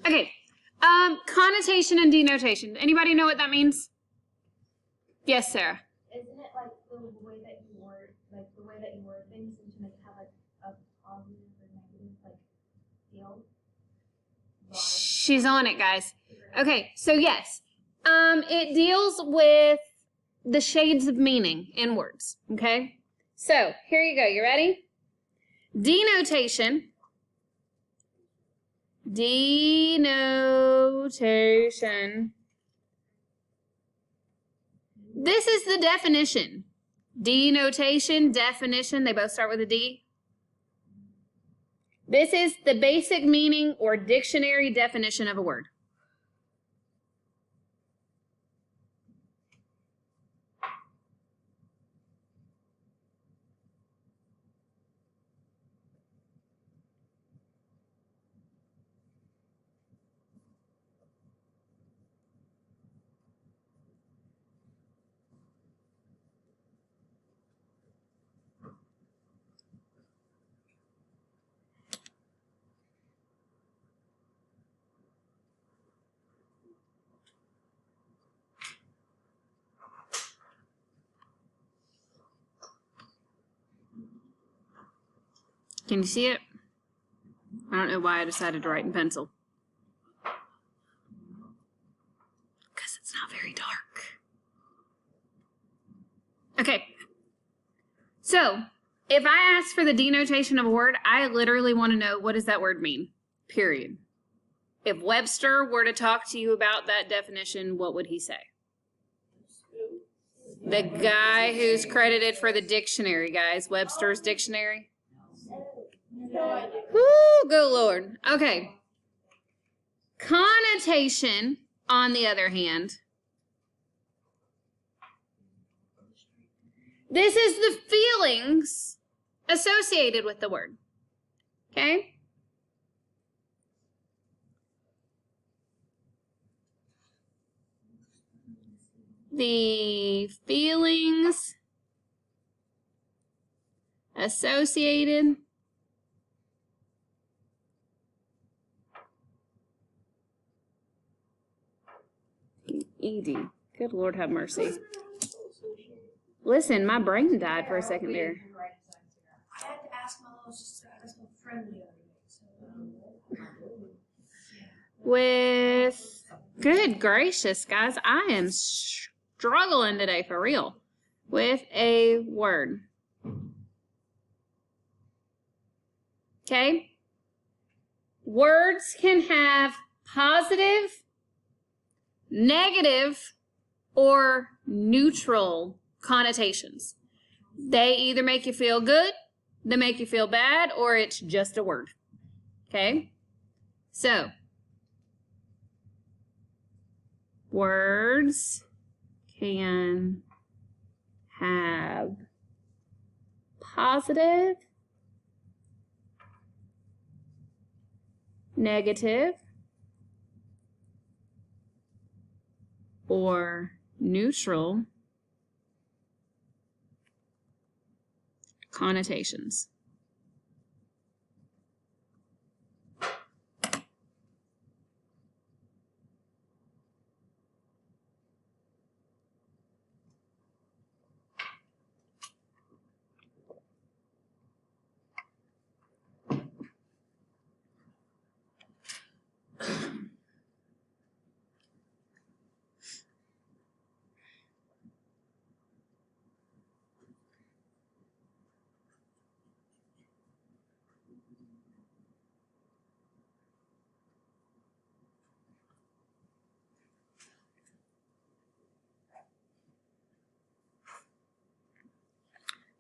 Okay. Connotation and denotation. Anybody know what that means? Yes, Sarah. Isn't it like the way that you word, things, and to make it have like a positive or negative like feel? She's on it, guys. Okay, so yes, it deals with the shades of meaning in words. Okay, so here you go. You ready? Denotation. Denotation. This is the definition. Denotation, definition, they both start with a D. This is the basic meaning or dictionary definition of a word. Can you see it? I don't know why I decided to write in pencil. Because it's not very dark. Okay. So, if I ask for the denotation of a word, I literally want to know, what does that word mean? Period. If Webster were to talk to you about that definition, what would he say? The guy who's credited for the dictionary, guys. Webster's dictionary. Woo, good Lord. Okay. Connotation, on the other hand, this is the feelings associated with the word. Okay? The feelings associated ED. Good Lord have mercy. Listen, my brain died for a second there. I had to ask my little sister, I asked my friend the other day. With, good gracious, guys, I am struggling today for real. With a word. Okay? Words can have positive, negative, or neutral connotations. They either make you feel good, they make you feel bad, or it's just a word. Okay? So, words can have positive, negative, or neutral connotations.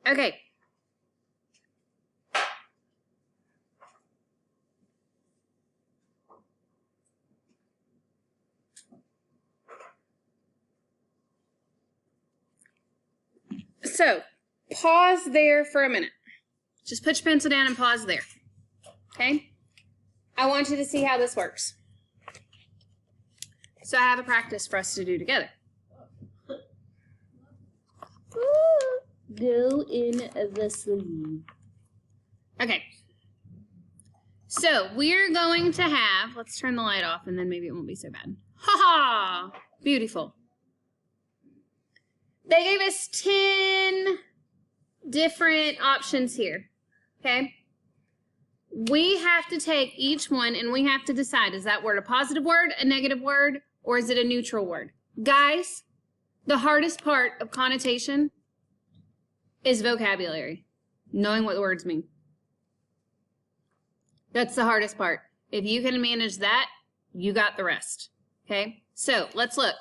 Okay. So, pause there for a minute. Just put your pencil down and pause there. Okay? I want you to see how this works. So I have a practice for us to do together. Go in the sleeve. Okay. So we're going to have, let's turn the light off and then maybe it won't be so bad. Ha ha! Beautiful. They gave us 10 different options here, okay? We have to take each one and we have to decide, is that word a positive word, a negative word, or is it a neutral word? Guys, the hardest part of connotation is vocabulary, knowing what the words mean. That's the hardest part. If you can manage that, you got the rest, okay? So let's look.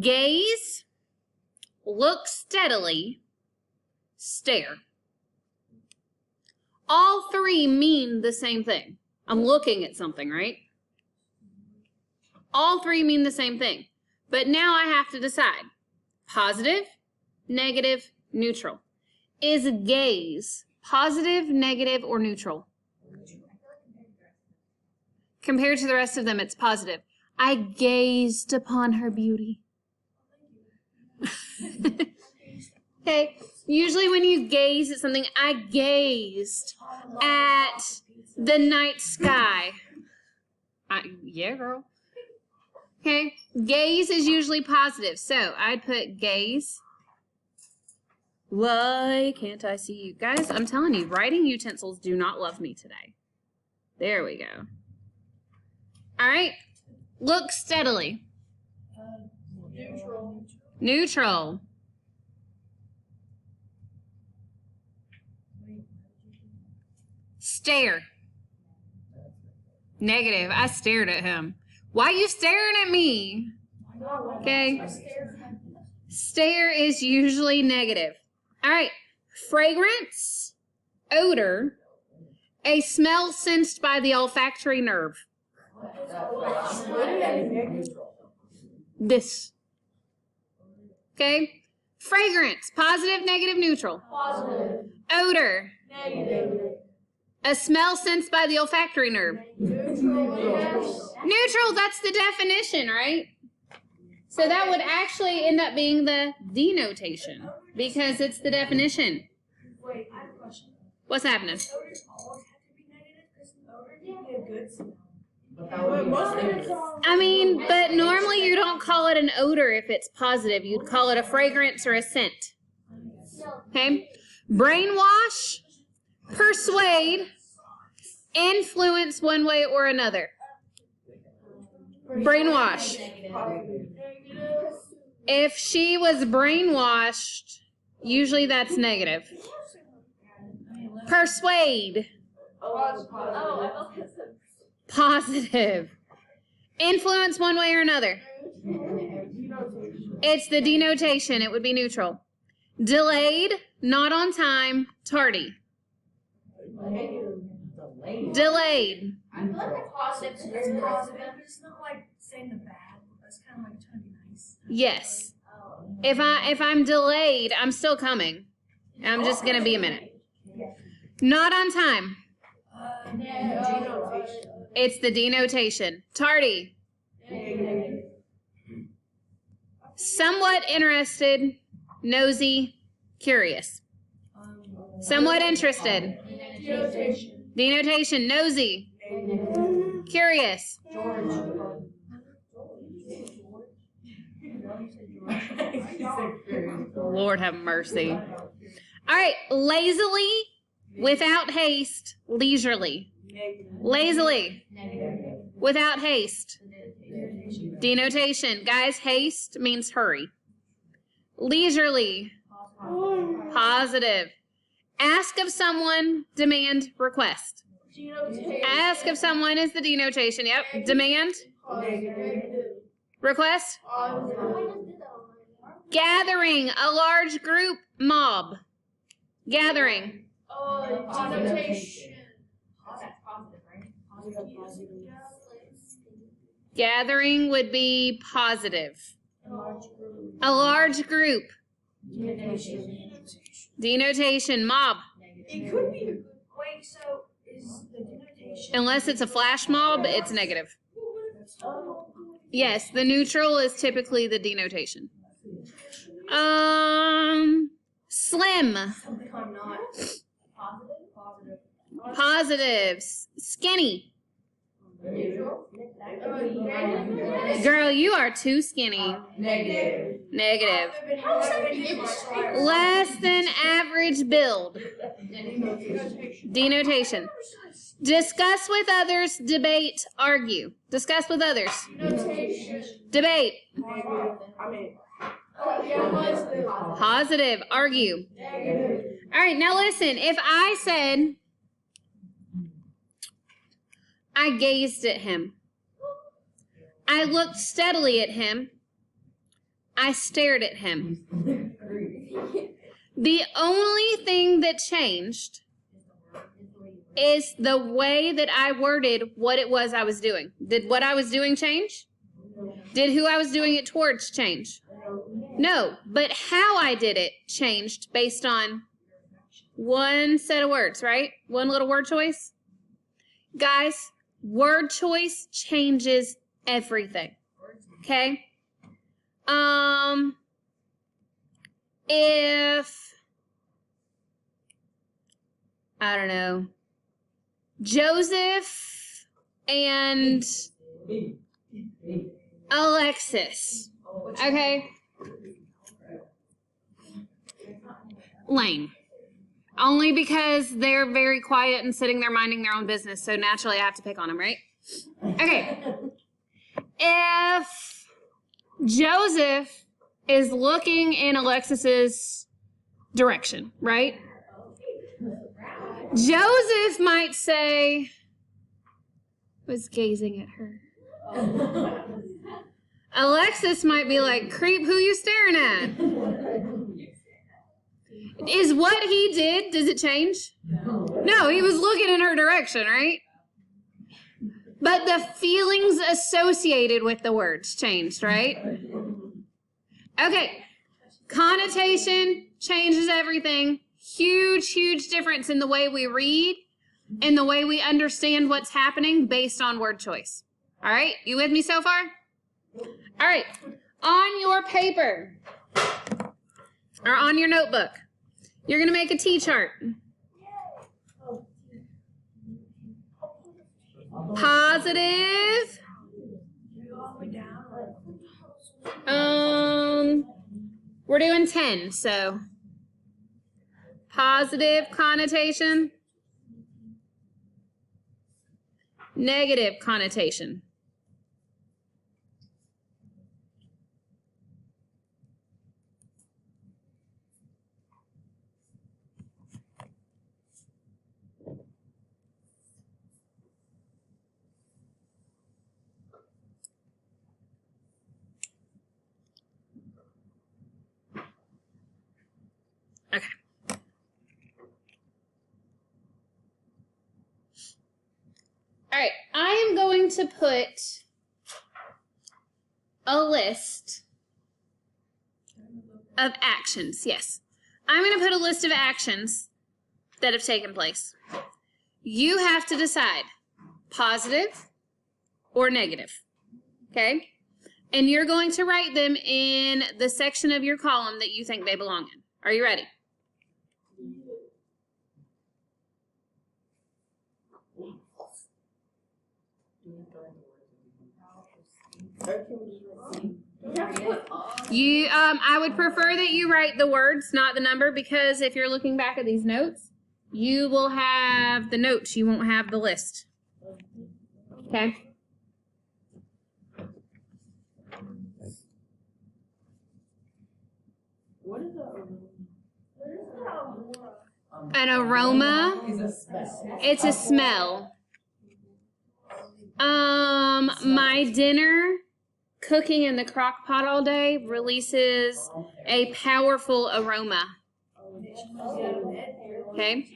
Gaze, look steadily, stare. All three mean the same thing. I'm looking at something, right? All three mean the same thing. But now I have to decide. Positive, negative, neutral. Is gaze positive, negative, or neutral? Compared to the rest of them, it's positive. I gazed upon her beauty. Okay, usually when you gaze at something, I gazed at the night sky. Yeah, girl. Okay, gaze is usually positive, so I'd put gaze. Why can't I see you? Guys, I'm telling you, writing utensils do not love me today. There we go. All right, look steadily. Neutral. Neutral. Stare. Negative. I stared at him. Why are you staring at me? Okay. Stare is usually negative. All right. Fragrance, odor, a smell sensed by the olfactory nerve. This. Okay. Fragrance, positive, negative, neutral. Positive. Odor, Negative. a smell sensed by the olfactory nerve. Neutral, that's the definition, right? So that would actually end up being the denotation because it's the definition. Wait, I have a question. What's happening? Odors always have to be negative because the odor can be a good smell. I mean, but normally you don't call it an odor if it's positive. You'd call it a fragrance or a scent. Okay? Brainwash, persuade, influence one way or another. Brainwash. If she was brainwashed, usually that's negative. Persuade. Positive. Influence one way or another. It's the denotation. It would be neutral. Delayed, not on time, tardy. Delayed. I feel like it's positive. It's positive, but it's not like saying the bad. It's kind of like trying to be nice. Yes. If I'm delayed, I'm still coming. I'm just gonna be a minute. Not on time. Denotation. It's the denotation. Tardy. Somewhat interested, nosy, curious. Somewhat interested. Denotation. Denotation, nosy, curious. Lord have mercy. All right, lazily, without haste, leisurely. Lazily, without haste. Denotation. Guys, haste means hurry. Leisurely, positive. Ask of someone, demand, request. Ask of someone is the denotation. Yep. Demand, request. Gathering, a large group, mob. Gathering. Denotation. Gathering would be positive. A large group. Denotation, mob. It could be. Wait, so is the denotation? Unless it's a flash mob, it's negative. Yes, the neutral is typically the denotation. Slim. Something I'm not. Positive. Positive. Skinny. Girl, you are too skinny. Negative. Negative. How is that neutral? Less than average build. Denotation. Discuss with others, debate, argue. Discuss with others. Debate. Positive, argue. All right, now listen. If I said, I gazed at him, I looked steadily at him, I stared at him. The only thing that changed is the way that I worded what it was I was doing. Did what I was doing change? Did who I was doing it towards change? No, but how I did it changed based on one set of words, right? One little word choice. Guys, word choice changes everything. Okay? If, I don't know, Joseph and Alexis, okay? Lame. Only because they're very quiet and sitting there minding their own business, so naturally I have to pick on them, right? Okay. If Joseph is looking in Alexis's direction, right? Joseph might say, was gazing at her. Alexis might be like, creep, who you staring at? Is what he did, does it change? No, he was looking in her direction, right? But the feelings associated with the words changed, right? Okay. Connotation changes everything. Huge, huge difference in the way we read and the way we understand what's happening based on word choice. All right? You with me so far? All right. On your paper or on your notebook, you're going to make a T-chart. Positive. We're doing 10, so positive connotation, negative connotation. Okay. All right, I am going to put a list of actions. Yes, I'm going to put a list of actions that have taken place. You have to decide positive or negative, okay? And you're going to write them in the section of your column that you think they belong in. Are you ready? I would prefer that you write the words, not the number, because if you're looking back at these notes, you will have the notes, you won't have the list. Okay? What is An aroma, it's a smell. My dinner, cooking in the crock pot all day, releases a powerful aroma. Okay?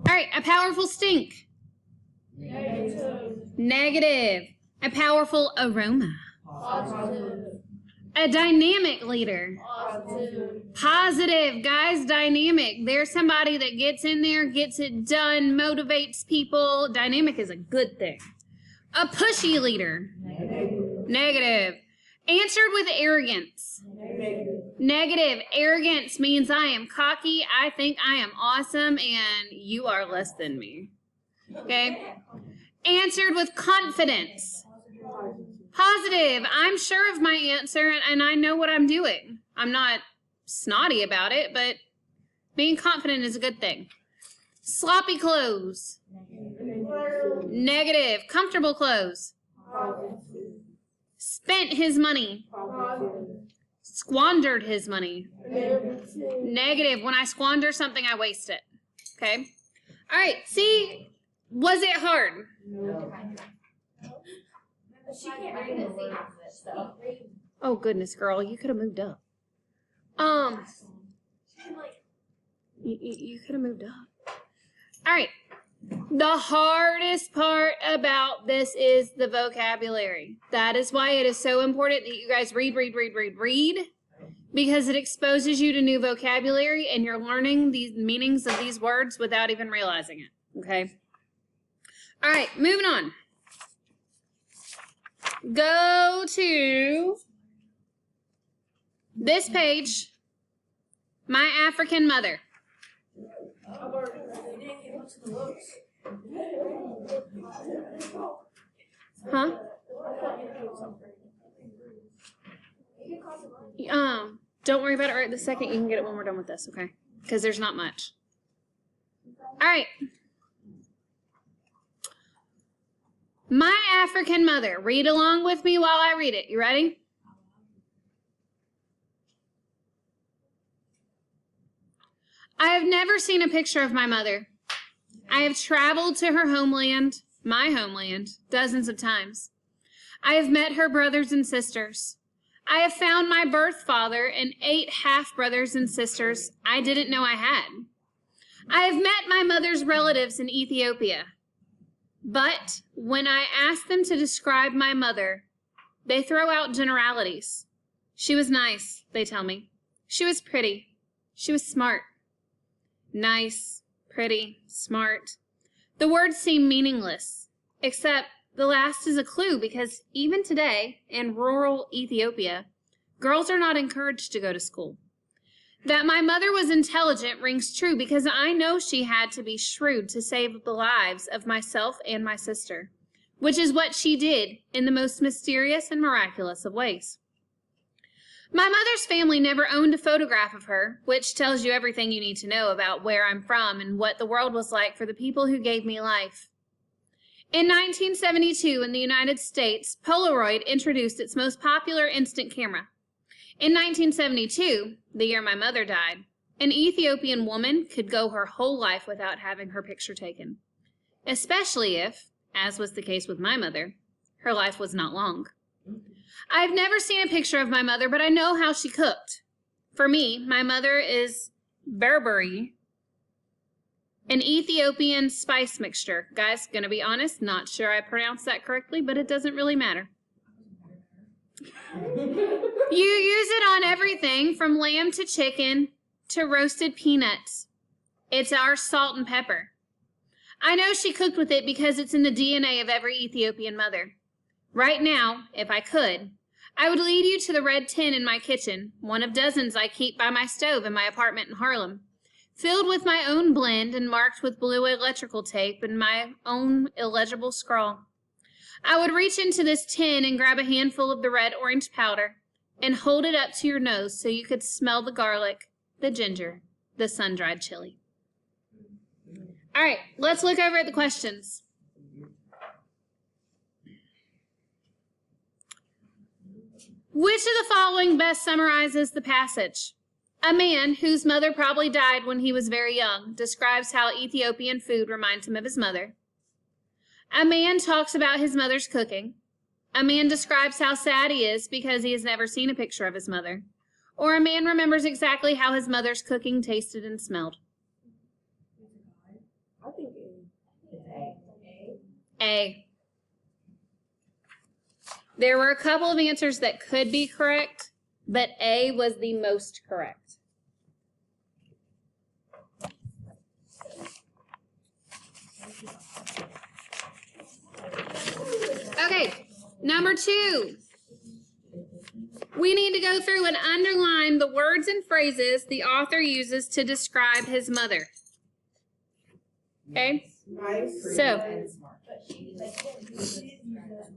All right, a powerful stink. Negative. A powerful aroma. A dynamic leader. Positive, guys, dynamic. There's somebody that gets in there, gets it done, motivates people. Dynamic is a good thing. A pushy leader. Negative. Answered with arrogance. Negative. Arrogance means I am cocky, I think I am awesome, and you are less than me. Okay? Answered with confidence. Positive. I'm sure of my answer, and I know what I'm doing. I'm not snotty about it, but being confident is a good thing. Sloppy clothes. Negative. Comfortable clothes. Spent his money. Squandered his money. Negative. When I squander something, I waste it. Okay? All right. See, was it hard? She can't read the same stuff. Oh, goodness, girl. You could have moved up. You could have moved up. All right. The hardest part about this is the vocabulary. That is why it is so important that you guys read, because it exposes you to new vocabulary and you're learning these meanings of these words without even realizing it. Okay? All right, moving on. Go to this page, My African Mother. Huh? Don't worry about it right this second. You can get it when we're done with this, okay? Because there's not much. All right. My African Mother. Read along with me while I read it. You ready? I have never seen a picture of my mother. I have traveled to her homeland, my homeland, dozens of times. I have met her brothers and sisters. I have found my birth father and 8 half-brothers and sisters I didn't know I had. I have met my mother's relatives in Ethiopia. But when I ask them to describe my mother, they throw out generalities. She was nice, they tell me. She was pretty. She was smart. Nice, pretty, smart. The words seem meaningless, except the last is a clue because even today, in rural Ethiopia, girls are not encouraged to go to school. That my mother was intelligent rings true because I know she had to be shrewd to save the lives of myself and my sister, which is what she did in the most mysterious and miraculous of ways. My mother's family never owned a photograph of her, which tells you everything you need to know about where I'm from and what the world was like for the people who gave me life. In 1972, in the United States, Polaroid introduced its most popular instant camera. In 1972, the year my mother died, an Ethiopian woman could go her whole life without having her picture taken, especially if, as was the case with my mother, her life was not long. I've never seen a picture of my mother, but I know how she cooked. For me, my mother is berberi, an Ethiopian spice mixture. Guys, gonna be honest, not sure I pronounced that correctly, but it doesn't really matter. You use it on everything from lamb to chicken to roasted peanuts. It's our salt and pepper. I know she cooked with it because it's in the DNA of every Ethiopian mother. Right now, if I could, I would lead you to the red tin in my kitchen, one of dozens I keep by my stove in my apartment in Harlem, filled with my own blend and marked with blue electrical tape and my own illegible scrawl. I would reach into this tin and grab a handful of the red-orange powder and hold it up to your nose so you could smell the garlic, the ginger, the sun-dried chili. All right, let's look over at the questions. Which of the following best summarizes the passage? A man whose mother probably died when he was very young describes how Ethiopian food reminds him of his mother. A man talks about his mother's cooking. A man describes how sad he is because he has never seen a picture of his mother. Or a man remembers exactly how his mother's cooking tasted and smelled. I think A. There were a couple of answers that could be correct, but A was the most correct. Okay, number 2. We need to go through and underline the words and phrases the author uses to describe his mother. Okay? Nice. So, But she didn't use that.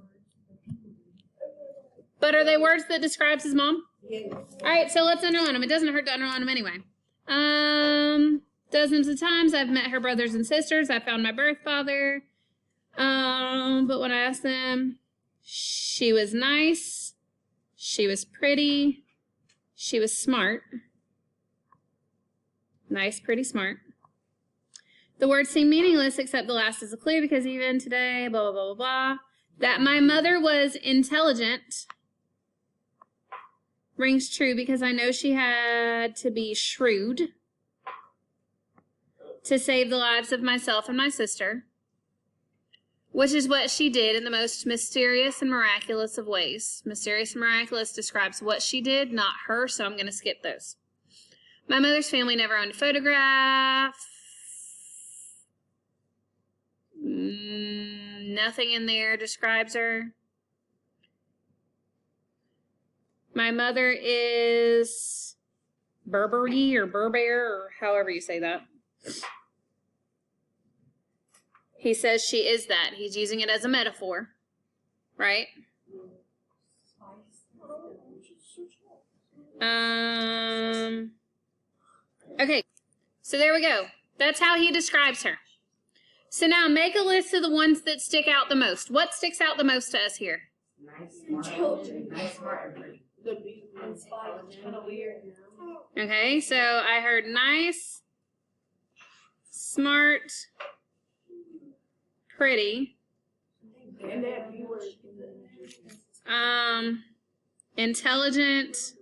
but are they words that describes his mom? Yes. All right, so let's underline them. It doesn't hurt to underline them anyway. Dozens of times I've met her brothers and sisters. I found my birth father. But when I asked them, she was nice. She was pretty. She was smart. Nice, pretty, smart. The words seem meaningless, except the last is clear because even today, blah, blah, blah, blah, blah. That my mother was intelligent rings true because I know she had to be shrewd to save the lives of myself and my sister, which is what she did in the most mysterious and miraculous of ways. Mysterious and miraculous describes what she did, not her, so I'm going to skip those. My mother's family never owned a photograph. Nothing in there describes her. My mother is Burberry or Burbear or however you say that. He says she is that. He's using it as a metaphor, right? Okay, so there we go. That's how he describes her. So now make a list of the ones that stick out the most. What sticks out the most to us here? Nice, smart, kind of weird. Okay, so I heard nice, smart, pretty, And that B word. intelligent,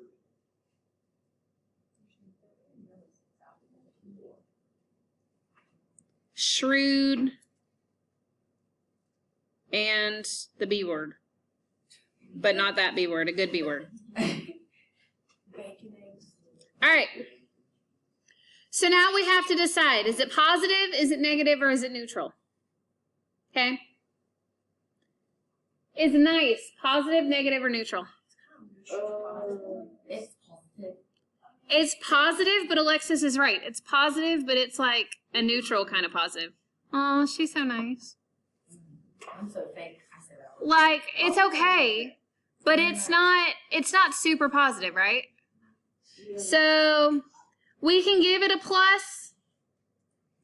shrewd, and the B word. But not that B word, a good B word. Bacon eggs. All right. So now we have to decide, is it positive, is it negative, or is it neutral? Okay. Is nice positive, negative, or neutral? It's positive. It's positive, but Alexis is right. It's positive, but it's like a neutral kind of positive. Oh, she's so nice. I'm so fake. I said that. Like, it's okay, but it's not super positive, right? So we can give it a plus,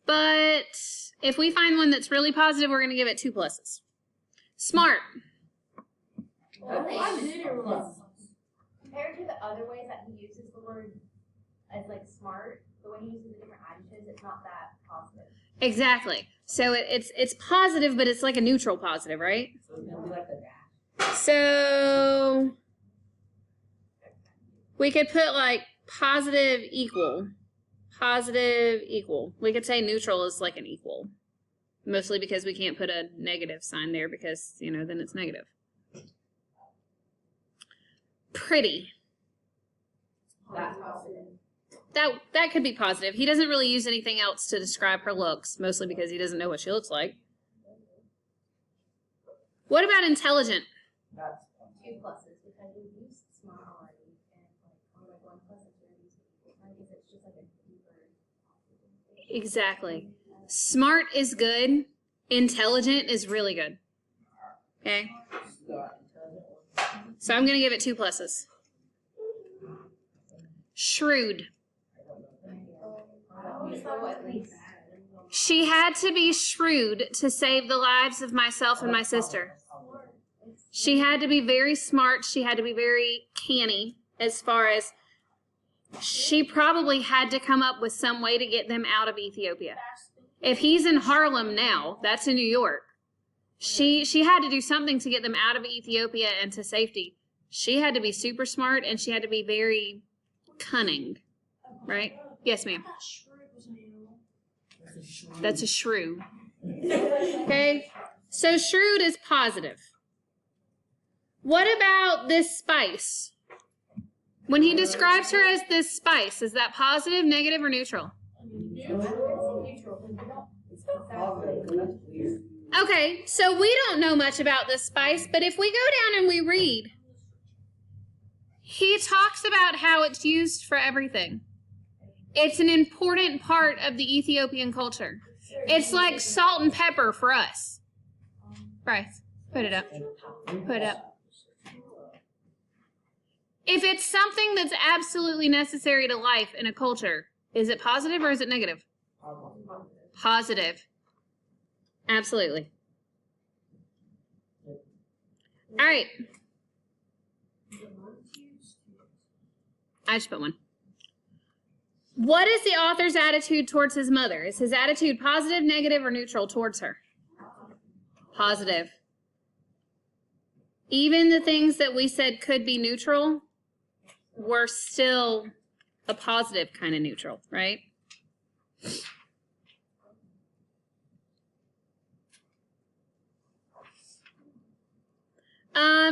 but if we find one that's really positive, we're going to give it 2 pluses. Smart. I did it wrong. Compared to the other ways that he uses the word as like smart, the way he uses the different adjectives, it's not that positive. Exactly. So it's positive, but it's like a neutral positive, right? So it's gonna be like a dash. So we could put like positive equal. Positive equal. We could say neutral is like an equal. Mostly because we can't put a negative sign there because, you know, then it's negative. Pretty. That's positive. That could be positive. He doesn't really use anything else to describe her looks, mostly because he doesn't know what she looks like. What about intelligent? That's 2 pluses because you use smart already, and like only like 1 plus if you're using equal. I guess it's just like a deeper. Exactly. Smart is good. Intelligent is really good. Okay? So I'm going to give it 2 pluses. Shrewd. She had to be shrewd to save the lives of myself and my sister. She had to be very smart. She had to be very canny as far as she probably had to come up with some way to get them out of Ethiopia. If he's in Harlem now, that's in New York. She had to do something to get them out of Ethiopia and to safety. She had to be super smart and she had to be very cunning, right? Yes, ma'am. That's a shrew. Okay, so shrewd is positive. What about this spice? When he describes her as this spice, is that positive, negative, or neutral? Okay, so we don't know much about this spice, but if we go down and we read, He talks about how it's used for everything. It's an important part of the Ethiopian culture. It's like salt and pepper for us. Bryce, put it up. Put it up. If it's something that's absolutely necessary to life in a culture, is it positive or is it negative? Positive. Absolutely. All right. I just put one. What is the author's attitude towards his mother? Is his attitude positive, negative, or neutral towards her? Positive. Even the things that we said could be neutral were still a positive kind of neutral, right?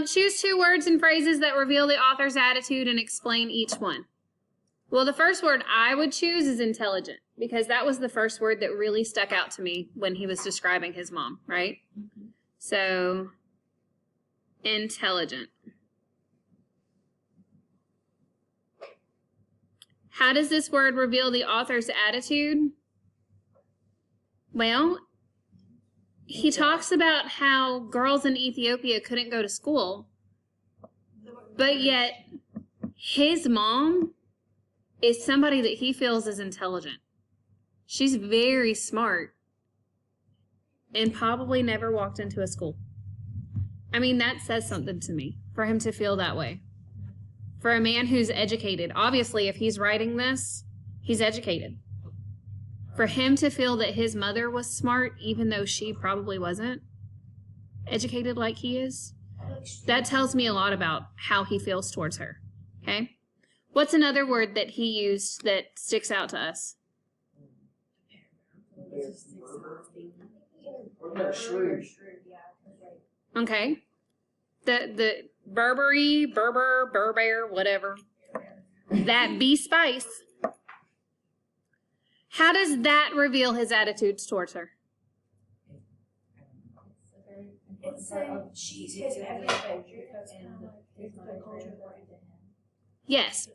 Choose 2 words and phrases that reveal the author's attitude and explain each one. Well, the first word I would choose is intelligent, because that was the first word that really stuck out to me when he was describing his mom, right? So, intelligent. How does this word reveal the author's attitude? Well, he talks about how girls in Ethiopia couldn't go to school, but yet his mom is somebody that he feels is intelligent. She's very smart and probably never walked into a school. I mean, that says something to me for him to feel that way. For a man who's educated, obviously, if he's writing this, he's educated. For him to feel that his mother was smart, even though she probably wasn't educated like he is, that tells me a lot about how he feels towards her. Okay? What's another word that he used that sticks out to us? Okay. The Burberry, Berber, whatever. That bee spice. How does that reveal his attitudes towards her? It's saying she's his everything because it's the culture we're into him. Yes.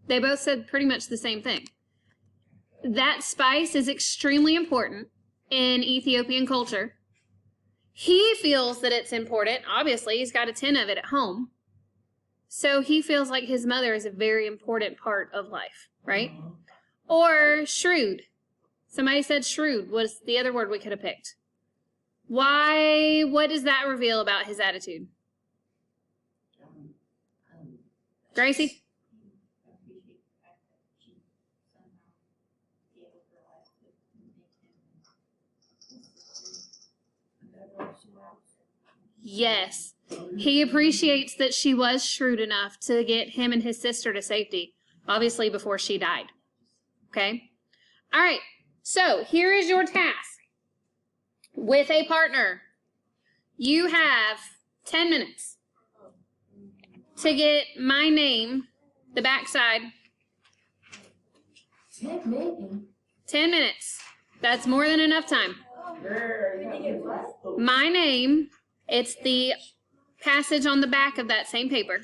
They both said pretty much the same thing. That spice is extremely important in Ethiopian culture. He feels that it's important. Obviously, he's got a tin of it at home. So he feels like his mother is a very important part of life, right? Or shrewd. Somebody said shrewd was the other word we could have picked. Why? What does that reveal about his attitude? Gracie? Yes. He appreciates that she was shrewd enough to get him and his sister to safety, obviously before she died. Okay? All right. So here is your task. With a partner, you have 10 minutes to get my name, the backside. 10 minutes. 10 minutes. That's more than enough time. My name, it's the passage on the back of that same paper.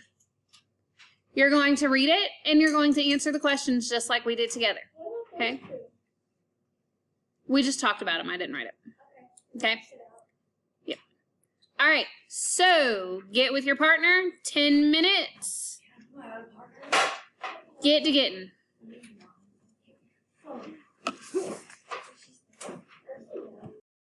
You're going to read it, and you're going to answer the questions just like we did together. Okay? We just talked about them. I didn't write it. Okay? Yep. All right. So, get with your partner. 10 minutes. Get to getting.